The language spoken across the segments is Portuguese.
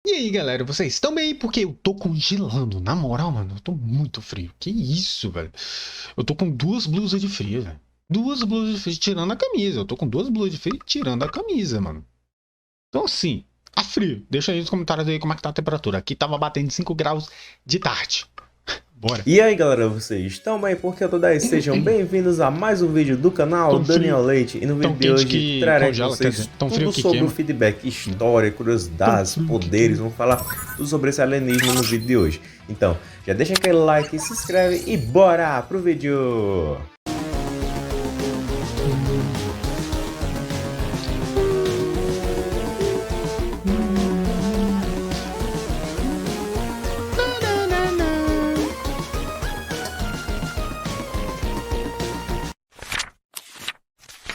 E aí, galera, vocês estão bem? Porque eu tô congelando, na moral, mano, eu tô muito frio. Que isso, velho? Eu tô com duas blusas de frio, velho. Duas blusas de frio tirando a camisa. Eu tô com duas blusas de frio tirando a camisa, mano. Então, assim, tá frio. Deixa aí nos comentários aí como é que tá a temperatura. Aqui tava batendo 5 graus de tarde. Bora. E aí galera, vocês estão bem? Porque eu tô 10, sejam bem-vindos a mais um vídeo do canal Tão frio, Daniel Leite. E no vídeo tão de quente hoje que trarei com congela, quer vocês dizer, tão frio tudo que sobre o queima. feedback, história, Tão curiosidades, frio que poderes. queima. Vamos falar tudo sobre esse alienígena no vídeo de hoje. Então, já deixa aquele like, se inscreve e bora pro vídeo!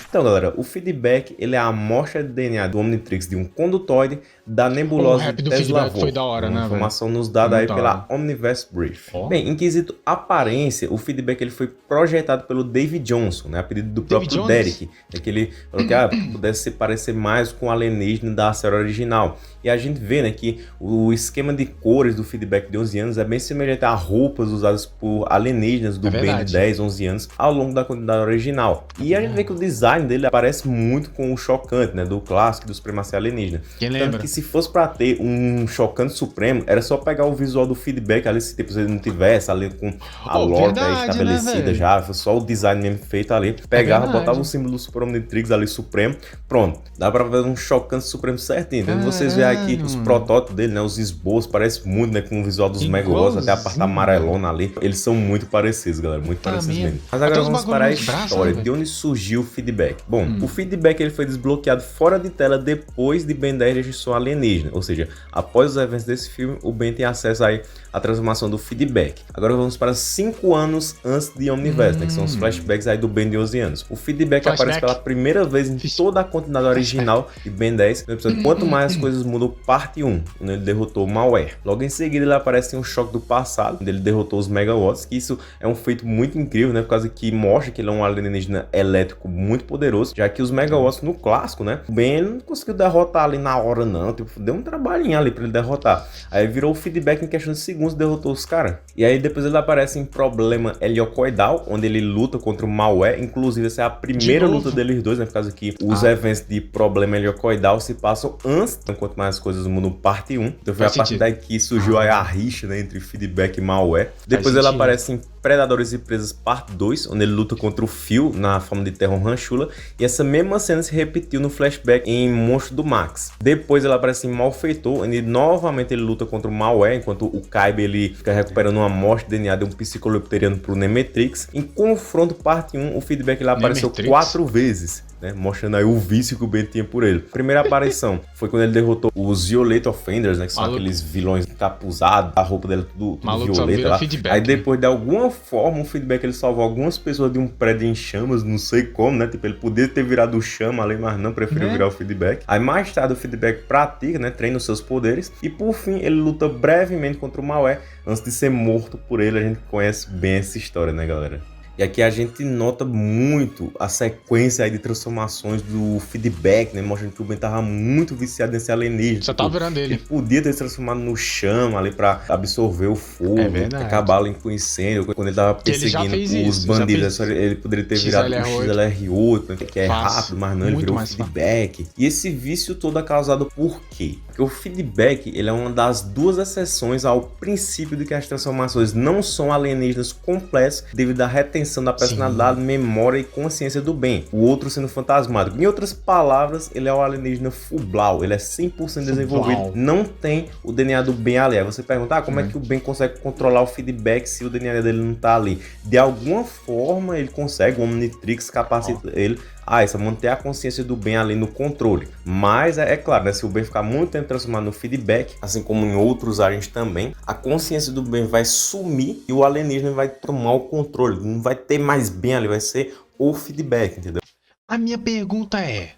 Então, galera, o feedback ele é a amostra de DNA do Omnitrix de um condutóide da O nebulosa rap de do feedback foi Teslavor. da É hora, uma né, velho? informação nos Foi dada muito aí da hora. pela Omniverse Brief. Ó, Bem, em quesito aparência, o feedback ele foi projetado pelo David Johnson, né, a pedido do David próprio Jones. Derek, né, que ele falou que pudesse se parecer mais com o alienígena da série original. E a gente vê, né, que o esquema de cores do feedback de 11 anos é bem semelhante a roupas usadas por alienígenas É do Ben de verdade. 10, 11 anos ao longo da continuidade original. E a gente vê que o design dele parece muito com o chocante, né, do clássico do Supremacia Alienígena. Quem Tanto que lembra? se fosse para ter um chocante supremo, era só pegar o visual do feedback ali, se tipo, ele não tivesse ali com a Oh, lore já verdade, né, estabelecida velho? já, foi só o design mesmo feito ali, É pegava, botava o verdade. símbolo do Super Omnitrix ali supremo, pronto, dá para fazer um chocante supremo certinho. Então vocês veem aqui Caralho, os mano. protótipos dele, né, os esboços, parece muito, né, com o visual dos Megawatts, até a parte Igualzinho, velho. amarelona ali, eles são muito parecidos, galera, muito Puta parecidos merda. mesmo. Mas Até agora os vamos bagulho para a nos braços, né, história, de velho? onde surgiu o feedback. Bom, o feedback ele foi desbloqueado fora de tela depois de Ben 10 registrou alienígena, ou seja, após os eventos desse filme, o Ben tem acesso aí à transformação do feedback. Agora vamos para 5 anos antes de Omniverse, né, que são os flashbacks aí do Ben de 11 anos. O feedback aparece pela Flashback. primeira vez em toda a continuidade original de Ben 10, no episódio Quanto Mais as Coisas Mudam, parte 1, onde ele derrotou o Malware. Logo em seguida ele aparece em um choque do passado, onde ele derrotou os Megawatts, que isso é um feito muito incrível, né, por causa que mostra que ele é um alienígena elétrico muito poderoso, já que os Megawatts no clássico, né, o Ben ele não conseguiu derrotar ali na hora não, tipo, deu um trabalhinho ali pra ele derrotar. Aí virou o feedback em questão de segundos e derrotou os caras. E aí depois ele aparece em Problema Heliocoidal, onde ele luta contra o Malware, inclusive essa é a De primeira luta novo. deles dois, né, por causa que os eventos de Problema Heliocoidal se passam antes, enquanto mais as coisas mudam, parte 1. Então foi a Faz partir sentido. daí que surgiu aí a rixa, né, entre feedback e Malware. Faz Depois ele sentido. aparece em Predadores e Presas parte 2, onde ele luta contra o Phil na forma de Terron Ranchula, e essa mesma cena se repetiu no flashback em Monstro do Max. Depois ele aparece em Malfeitor, onde novamente ele luta contra o Malware, enquanto o Kyber ele fica recuperando uma amostra de DNA de um psicolepteriano pro Nemetrix. Em Confronto parte 1, o feedback ele apareceu Nemetrix. 4 vezes, né, mostrando aí o vício que o Ben tinha por ele. A primeira aparição foi quando ele derrotou os Violeta Offenders, né, que são Maluco. aqueles vilões encapuzados, a roupa dele tudo Maluco só violeta vira lá. feedback, Aí né? depois, de alguma forma, o feedback ele salvou algumas pessoas de um prédio em chamas, não sei como, né, tipo, ele podia ter virado o chama ali, mas não, preferiu virar o feedback. Aí mais tarde o feedback pratica, né, treina os seus poderes, e por fim ele luta brevemente contra o Malware, antes de ser morto por ele. A gente conhece bem essa história, né, galera? E aqui a gente nota muito a sequência aí de transformações do feedback, né? Mostrando que o Ben tava muito viciado nesse alienígena. Só tá virando Ele ele. podia ter se transformado no chama ali pra absorver o fogo, É verdade. acabar ali com o incêndio. Quando ele tava Que ele já perseguindo fez os isso, já bandidos, fez ele poderia ter virado o XLR8, né, que é Fácil. rápido, mas não, ele Muito virou o mais fácil. feedback. E esse vício todo é causado por quê? Porque o feedback ele é uma das duas exceções ao princípio de que as transformações não são alienígenas completos devido à retenção da personalidade, memória e consciência do bem, o outro sendo fantasmático. Em outras palavras, ele é o alienígena Fublau, ele é 100% desenvolvido, não tem o DNA do Ben ali. Aí você pergunta, como é que o Ben consegue controlar o feedback se o DNA dele não tá ali? De alguma forma ele consegue, o Omnitrix capacita ele a isso, manter a consciência do Ben ali no controle. Mas é claro, né, se o Ben ficar muito tempo transformado no feedback, assim como em outros agentes também, a consciência do Ben vai sumir e o alienígena vai tomar o controle. Não vai ter mais Ben ali, vai ser o feedback, entendeu? A minha pergunta é: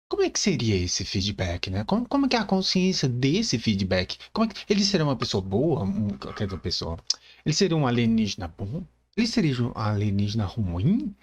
como é que seria esse feedback, né? Como é que é a consciência desse feedback? Como é que ele seria uma pessoa boa? Quer dizer, pessoa. Ele seria um alienígena bom? Ele seria um alienígena ruim?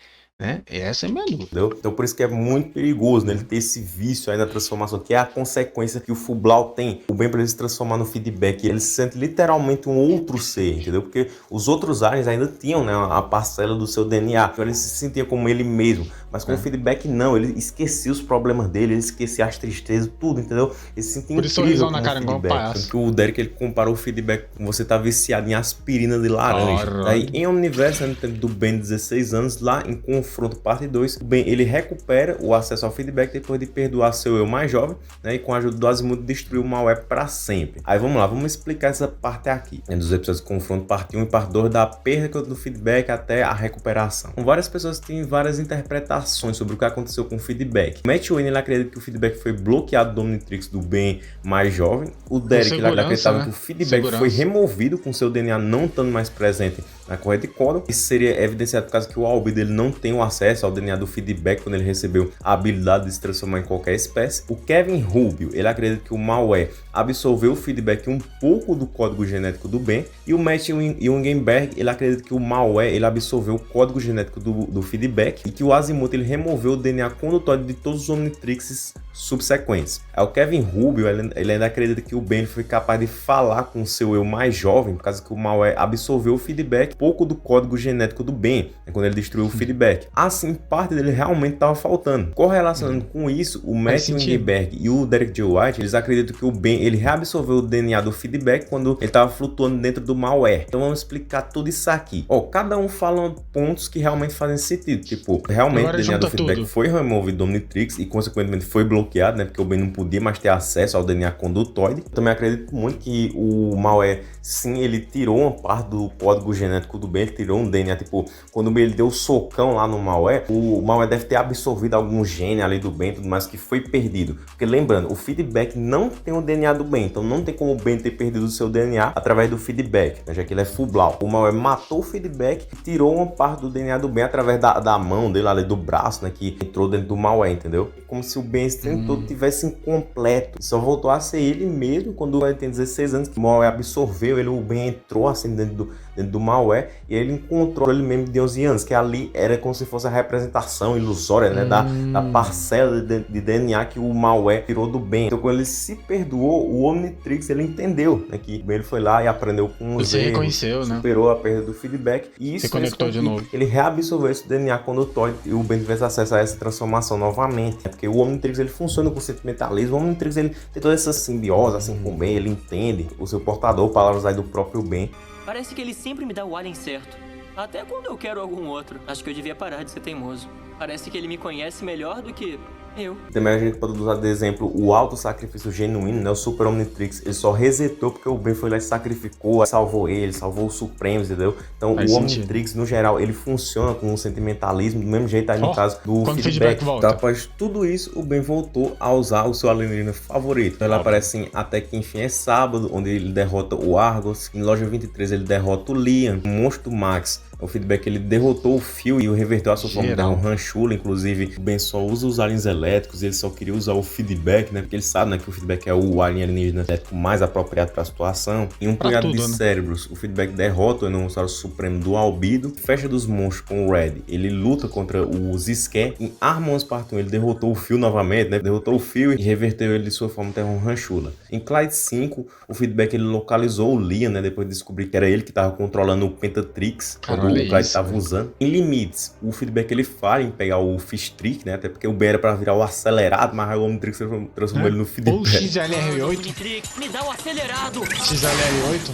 né? Essa é a minha dúvida. Entendeu? Então por isso que é muito perigoso, né? Ele ter esse vício aí na transformação, que é a consequência que o Fublau tem. O Ben, pra ele se transformar no feedback, ele se sente literalmente um outro ser, entendeu? Porque os outros aliens ainda tinham, né, a parcela do seu DNA, então ele se sentia como ele mesmo. Mas com o feedback não, ele esquecia os problemas dele, ele esquecia as tristezas, tudo, entendeu? Ele se sentia Por isso incrível na como cara igual um feedback. palhaço. Tanto que o Derek, ele comparou o feedback com você tá viciado em aspirina de laranja. Caralho. Daí, em Omniverse, no tempo do Ben, 16 anos, lá em Confronto Parte 2, o Ben, ele recupera o acesso ao feedback depois de perdoar seu eu mais jovem, né? E com a ajuda do Azimuth destruir o malware para sempre. Aí vamos lá, vamos explicar essa parte aqui, né, dos episódios de Confronto Parte 1 e Parte 2, da perda do feedback até a recuperação. Com várias pessoas têm várias interpretações sobre o que aconteceu com o feedback. Matt Wayne, ele acredita que o feedback foi bloqueado do Omnitrix do Ben mais jovem. O Derek, ele acreditava, né, que o feedback foi removido com seu DNA não estando mais presente na correia de código. Isso seria evidenciado por causa que o Albedo, ele não tem o acesso ao DNA do feedback quando ele recebeu a habilidade de se transformar em qualquer espécie. O Kevin Rubio, ele acredita que o malware absorveu o feedback um pouco do código genético do Ben. E o Matt Jungenberg, ele acredita que o malware, ele absorveu o código genético do feedback e que o Azimuth, ele removeu o DNA condutório de todos os Omnitrixes subsequentes. O Kevin Rubio, ele ainda acredita que o Ben foi capaz de falar com o seu eu mais jovem, por causa que o malware absorveu o feedback, pouco do código genético do Ben, né, quando ele destruiu o feedback. Assim, parte dele realmente estava faltando. Correlacionando com isso, o Matt Jungenberg e o Derek J. White, eles acreditam que o Ben, ele reabsorveu o DNA do feedback quando ele estava flutuando dentro do malware. Então vamos explicar tudo isso aqui. Cada um fala pontos que realmente fazem sentido. Tipo, realmente o DNA do feedback foi removido do Omnitrix e consequentemente foi bloqueado, né? Porque o Ben não podia mais ter acesso ao DNA condutoide. Eu também acredito muito que o malware, sim, ele tirou uma parte do código genético do Ben, ele tirou um DNA, tipo, quando o Ben ele deu o socão lá no malware, o malware deve ter absorvido algum gene ali do Ben, tudo mais que foi perdido. Porque lembrando, o feedback não tem o DNA do Ben, então não tem como o Ben ter perdido o seu DNA através do feedback, né? Já que ele é Fublau. O malware matou o feedback e tirou uma parte do DNA do Ben através da mão dele, ali do braço, né, que entrou dentro do malware, entendeu? Como se o Ben todo tivesse incompleto. Só voltou a ser ele mesmo quando ele tem 16 anos, que o malware absorveu ele, o Ben entrou assim dentro do malware e ele encontrou ele mesmo de 11 anos, que ali era como se fosse a representação ilusória, né, da parcela de DNA que o malware tirou do Ben. Então quando ele se perdoou, o Omnitrix, ele entendeu, né, que o Ben, ele foi lá e aprendeu com os erros, reconheceu, né, superou a perda do feedback e isso fez com que ele reabsorveu esse DNA condutório e o Ben tivesse acesso a essa transformação novamente, né, porque o Omnitrix, ele funciona com sentimentalismo. O Omnitrix, ele tem toda essa simbiose assim com o Ben, ele entende o seu portador, palavras aí do próprio Ben. Parece que ele sempre me dá o alien certo. Até quando eu quero algum outro. Acho que eu devia parar de ser teimoso. Parece que ele me conhece melhor do que eu. Também a gente pode usar de exemplo o auto-sacrifício genuíno, né? O Super Omnitrix, ele só resetou porque o Ben foi lá e sacrificou, salvou ele, salvou os Supremos, entendeu? Então o Omnitrix, no geral, ele funciona com um sentimentalismo, do mesmo jeito aí no caso do feedback. Então, após tudo isso, o Ben voltou a usar o seu alienígena favorito. Então, ele aparece em Até Que Enfim É Sábado, onde ele derrota o Argos. Em Loja 23, ele derrota o Liam, o Monstro Max. O feedback, ele derrotou o Phil e o reverteu a sua forma de um Ranchula. Inclusive, o Ben só usa os aliens elétricos, ele só queria usar o feedback, né? Porque ele sabe, né, que o feedback é o alien alienígena elétrico mais apropriado para a situação. Em um punhado de cérebros, o feedback derrota o Enormossauro Supremo do Albedo. Fecha dos monstros com o Red, ele luta contra os Ské. Em Harmons Part 1, ele derrotou o Phil novamente, né? Derrotou o Phil e reverteu ele de sua forma de um Ranchula. Em Clyde 5, o feedback, ele localizou o Liam, né? Depois de descobrir que era ele que estava controlando o Pentatrix. O Clyde estava usando. Em Limites, o feedback, ele falha em pegar o Fish Trick, né? Até porque o Ben era para virar o acelerado, mas o Omnitrix transformou ele no feedback. Ou XLR8. Omnitrix, me dá o acelerado! XLR8.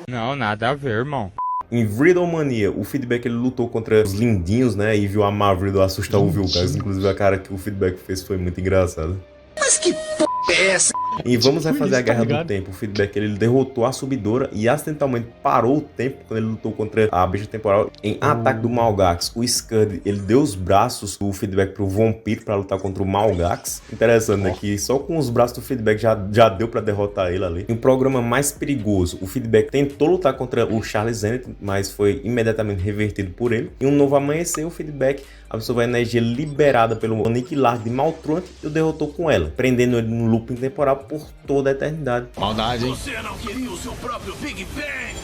Não, nada a ver, irmão. Em Vridomania, o feedback, ele lutou contra os lindinhos, né? E viu a Mavrido assustar o Vilgax. Inclusive, a cara que o feedback fez foi muito engraçada. Mas que p*** é essa? E vamos refazer a Guerra do Tempo. O feedback, ele derrotou a Subidora e acidentalmente parou o tempo quando ele lutou contra a Besta Temporal em Ataque do Malgax. O Scud, ele deu os braços do feedback pro Vampiro para lutar contra o Malgax. Interessante, né? Que só com os braços do feedback já deu para derrotar ele ali. Em um programa mais perigoso, o feedback tentou lutar contra o Charles Zenith, mas foi imediatamente revertido por ele. Em um novo amanhecer, o feedback absorveu a energia liberada pelo Aniquilar de Maltruant e o derrotou com ela, prendendo ele num looping temporal por toda a eternidade. Maldade, hein? Você não queria o seu próprio Big Bang?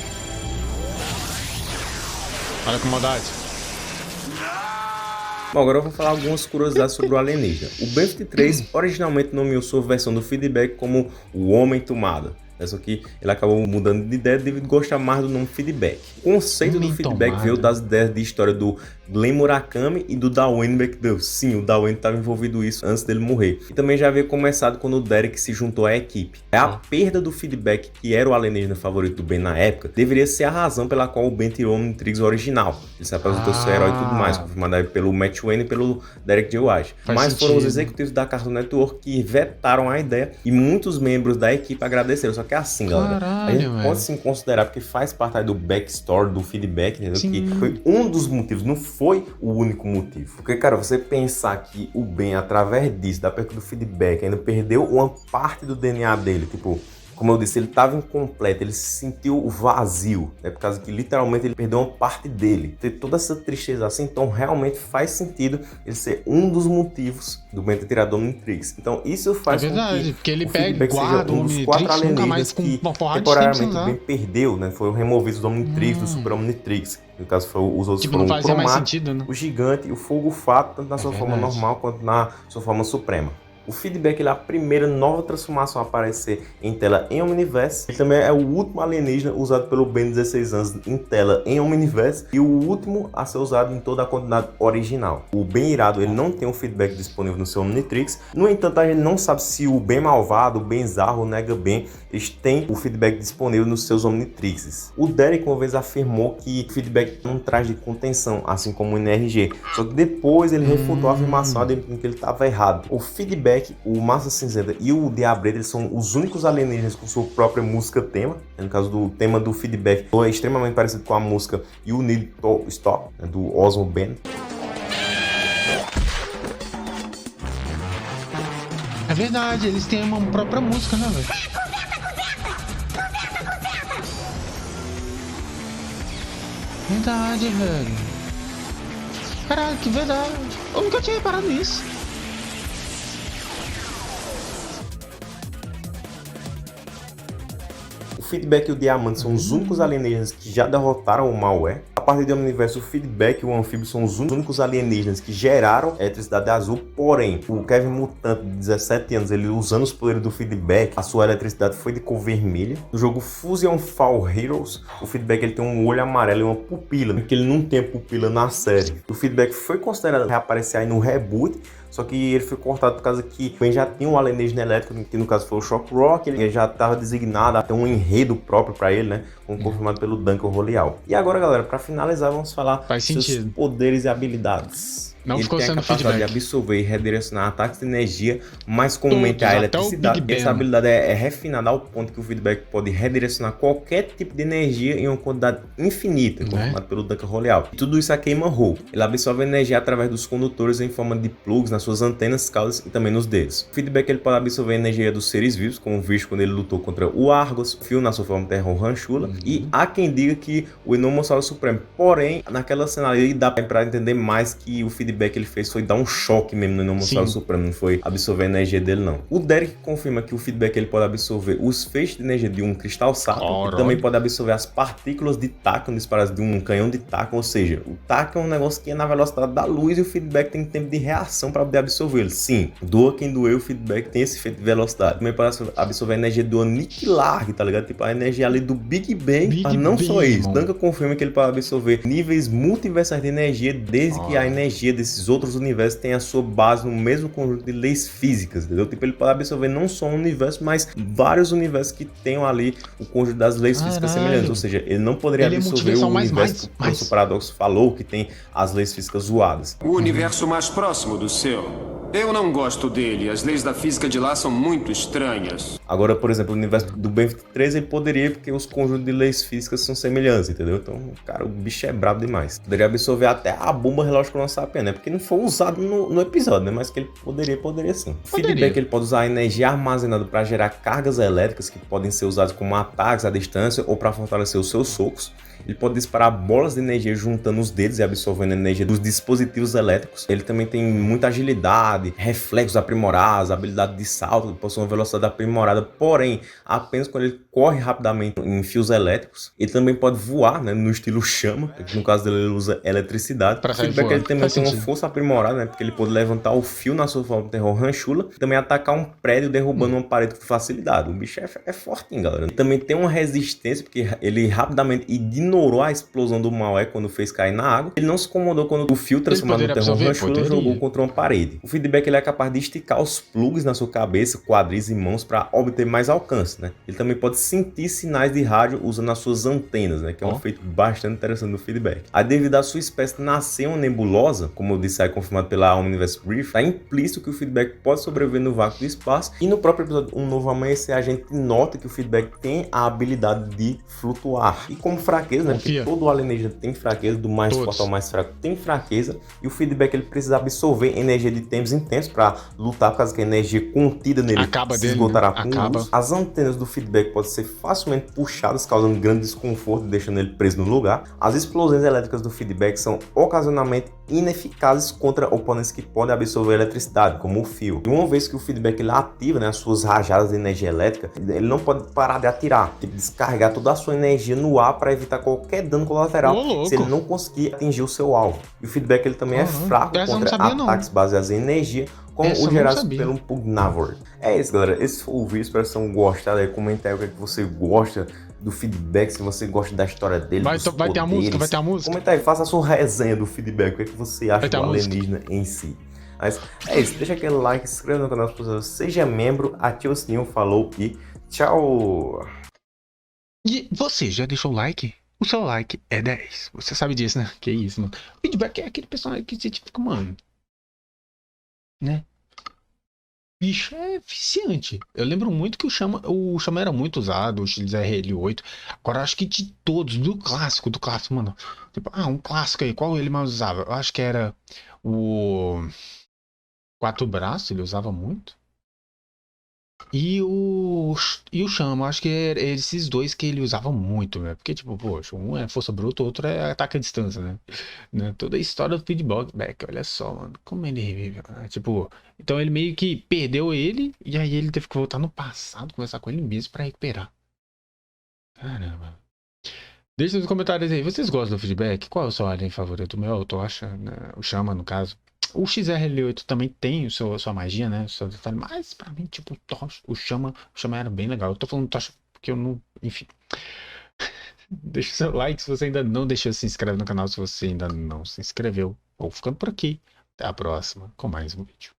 Olha que maldade. Bom, agora eu vou falar algumas curiosidades sobre o alienígena. O Ben-23 originalmente nomeou sua versão do feedback como o Homem Tomada. Só que ele acabou mudando de ideia devido a gostar mais do nome feedback. O conceito do feedback veio das ideias de história do Glenn Murakami e do Darwin McDuff. Sim, o Darwin estava envolvido nisso antes dele morrer. E também já havia começado quando o Derek se juntou à equipe. A perda do feedback, que era o alienígena favorito do Ben na época, deveria ser a razão pela qual o Ben tirou o Omnitrix original. Ele se apresentou seu herói e tudo mais, confirmado pelo Matt Wayne e pelo Derek J. White. Mas foram os executivos da Cartoon Network que vetaram a ideia e muitos membros da equipe agradeceram. Só que é assim, galera. A gente pode sim considerar, porque faz parte aí do backstory, do feedback, entendeu? Sim. Que foi um dos motivos, não foi o único motivo. Porque, cara, você pensar que o Ben, através disso, da perda do feedback, ainda perdeu uma parte do DNA dele, tipo... Como eu disse, ele estava incompleto, ele se sentiu vazio, né? Por causa que literalmente ele perdeu uma parte dele. Ter toda essa tristeza assim, então realmente faz sentido ele ser um dos motivos do Ben ter tirado o Omnitrix. Então isso faz com que porque ele o feedback seja um dos 4 alienígenas que temporariamente o Ben perdeu, né? Foram removidos do Omnitrix, do Super Omnitrix. No caso, os outros foram o Cromato, né? O Gigante e o Fogo Fato, tanto na sua forma normal quanto na sua forma suprema. O feedback ele é a primeira nova transformação a aparecer em tela em Omniverse. Ele também é o último alienígena usado pelo Ben 16 anos em tela em Omniverse e o último a ser usado em toda a quantidade original. O Ben Irado ele não tem um feedback disponível no seu Omnitrix. No entanto, a gente não sabe se o Ben Malvado, o Ben Zarro, o Nega Ben, eles têm o feedback disponível nos seus Omnitrixes. O Derek uma vez afirmou que o feedback não traz de contenção, assim como o NRG. Só que depois ele refutou a afirmação admitindo que ele estava errado. O feedback, o Massa Cinzenta e o Diabrete, eles são os únicos alienígenas com sua própria música tema. No caso do tema do feedback, é extremamente parecido com a música You Need to Stop, né, do Osmo Ben. É verdade, eles têm uma própria música, né, velho? Verdade, velho. Caralho, que verdade. Eu nunca tinha reparado nisso. O Feedback e o Diamante são os únicos alienígenas que já derrotaram o Malware. A partir do Omniverse, o Feedback e o Anfíbio são os únicos alienígenas que geraram a eletricidade azul. Porém, o Kevin Mutante, de 17 anos, ele usando os poderes do Feedback, a sua eletricidade foi de cor vermelha. No jogo Fusion Fall Heroes, o Feedback ele tem um olho amarelo e uma pupila, porque ele não tem pupila na série. O Feedback foi considerado reaparecer aí no reboot, só que ele foi cortado por causa que o Ben já tinha um alienígena elétrico, que no caso foi o Shock Rock, ele já estava designado a ter um enredo próprio para ele, né? Como confirmado pelo Duncan Roleal. E agora, galera, para finalizar, vamos falar seus poderes e habilidades. Não ele tem a capacidade de absorver e redirecionar ataques de energia, mais comumente a eletricidade. Essa habilidade é refinada ao ponto que o feedback pode redirecionar qualquer tipo de energia em uma quantidade infinita, confirmado pelo Duncan Roleal. Tudo isso a queima-roupa. Ele absorve energia através dos condutores em forma de plugs nas suas antenas, caudas e também nos dedos. O feedback ele pode absorver energia dos seres vivos, como o Virgil quando ele lutou contra o Argos, o Phil na sua forma Terra Ranchula, e há quem diga que o Enomossauro Supremo. Porém, naquela cena ali dá para entender mais que o feedback que ele fez foi dar um choque mesmo no Enomossauro Supremo, não foi absorver a energia dele não. O Derek confirma que o feedback ele pode absorver os feixes de energia de um cristal Saturn, e também pode absorver as partículas de Tachyon disparadas de um canhão de Tachyon, ou seja, o Tachyon é um negócio que é na velocidade da luz e o feedback tem tempo de reação para poder absorver ele. Sim, doa quem doeu, o feedback tem esse efeito de velocidade. Também pode absorver a energia do Aniquilar, tá ligado? Tipo a energia ali do Big Bang, mas não só isso. Duncan confirma que ele pode absorver níveis multiversais de energia desde que a energia desses outros universos tem a sua base no mesmo conjunto de leis físicas, entendeu? Tipo, ele pode absorver não só um universo, mas vários universos que tenham ali o conjunto das leis físicas semelhantes, ou seja, ele não poderia absorver o universo que o professor Paradoxo falou, que tem as leis físicas zoadas. O universo mais próximo do seu. Eu não gosto dele, as leis da física de lá são muito estranhas. Agora, por exemplo, o universo do Ben 23 ele poderia, porque os conjuntos de leis físicas são semelhantes, entendeu? Então, cara, o bicho é brabo demais. Poderia absorver até a bomba relógio cronossapien, né? Porque não foi usado no episódio, né? Mas que ele poderia sim. O feedback ele pode usar a energia armazenada para gerar cargas elétricas que podem ser usadas como ataques à distância ou para fortalecer os seus socos. Ele pode disparar bolas de energia juntando os dedos e absorvendo a energia dos dispositivos elétricos. Ele também tem muita agilidade, reflexos aprimorados, habilidade de salto, possui uma velocidade aprimorada, porém, apenas quando ele corre rapidamente em fios elétricos. Ele também pode voar, né, no estilo chama, no caso dele ele usa eletricidade. Pra O sair feedback voando. ele também Faz tem uma sentido. força aprimorada, né, porque ele pode levantar o fio na sua forma de terror ranchula e também atacar um prédio derrubando uma parede com facilidade. O bicho é fortinho, galera. Ele também tem uma resistência, porque ele rapidamente ignorou a explosão do Maué quando fez cair na água. Ele não se incomodou quando o fio transformado no poderia terror absorver? ranchula Poderia. jogou contra uma parede. O feedback ele é capaz de esticar os plugs na sua cabeça, quadris e mãos para obter mais alcance, né? Ele também pode sentir sinais de rádio usando as suas antenas, né? Que é um efeito bastante interessante do feedback. Aí, devido à sua espécie nascer uma nebulosa, como eu disse aí, confirmado pela Omniverse Brief, tá implícito que o feedback pode sobreviver no vácuo do espaço. E no próprio episódio Um Novo Amanhecer, a gente nota que o feedback tem a habilidade de flutuar. E como fraqueza, né? Porque Confia. todo alienígena tem fraqueza, do mais Todos. forte ao mais fraco tem fraqueza. E o feedback ele precisa absorver energia de tempos em tempos para lutar, por causa que a energia contida nele Acaba se dele, esgotará né? com Acaba. o uso. As antenas do feedback podem ser facilmente puxadas, causando grande desconforto e deixando ele preso no lugar. As explosões elétricas do feedback são ocasionalmente ineficazes contra oponentes que podem absorver eletricidade, como o fio. E uma vez que o feedback ele ativa, né, as suas rajadas de energia elétrica, ele não pode parar de atirar, tem que descarregar toda a sua energia no ar para evitar qualquer dano colateral Ô, louco. se ele não conseguir atingir o seu alvo. E o feedback ele também é Caramba, fraco essa eu não contra sabia, não. ataques baseados em energia, como Essa eu o não gerados sabia. pelo Pugnavor. É isso, galera. Esse foi o vídeo. Espero que vocês tenham gostado. Aí, comenta aí o que, é que você gosta do feedback, se você gosta da história dele, Vai dos ter a música? poderes. Vai ter a música? Comenta aí, faça a sua resenha do feedback. O que, é que você acha Vai ter do a música? alienígena em si. Mas é isso. Deixa aquele like, se inscreva no canal, seja membro, ative o sininho, falou e tchau! E você já deixou o like? O seu like é 10. Você sabe disso, né? Que isso, mano. Feedback é aquele personagem que você fica, mano. Né? Bicho é viciante. Eu lembro muito que o Chama era muito usado, o XRL8. Agora, eu acho que de todos, do clássico, mano. Tipo, um clássico aí, qual ele mais usava? Eu acho que era o Quatro Braços, ele usava muito. E o Chama, acho que era esses dois que ele usava muito, né? Porque, tipo, poxa, um é força bruta, o outro é ataque à distância, né? Toda a história do feedback, olha só, mano, como ele revive, né? Tipo, então ele meio que perdeu ele, e aí ele teve que voltar no passado, conversar com ele mesmo pra recuperar. Caramba. Deixa nos comentários aí, vocês gostam do feedback? Qual é o seu alien favorito? O meu é o Tocha, né? O Chama, no caso. O XRL8 também tem sua magia, né? O seu detalhe, mas pra mim, tipo, o Chama era bem legal. Eu tô falando Tocha porque eu não. Enfim. Deixa o seu like se você ainda não deixou, se inscreve no canal se você ainda não se inscreveu. Vou ficando por aqui. Até a próxima com mais um vídeo.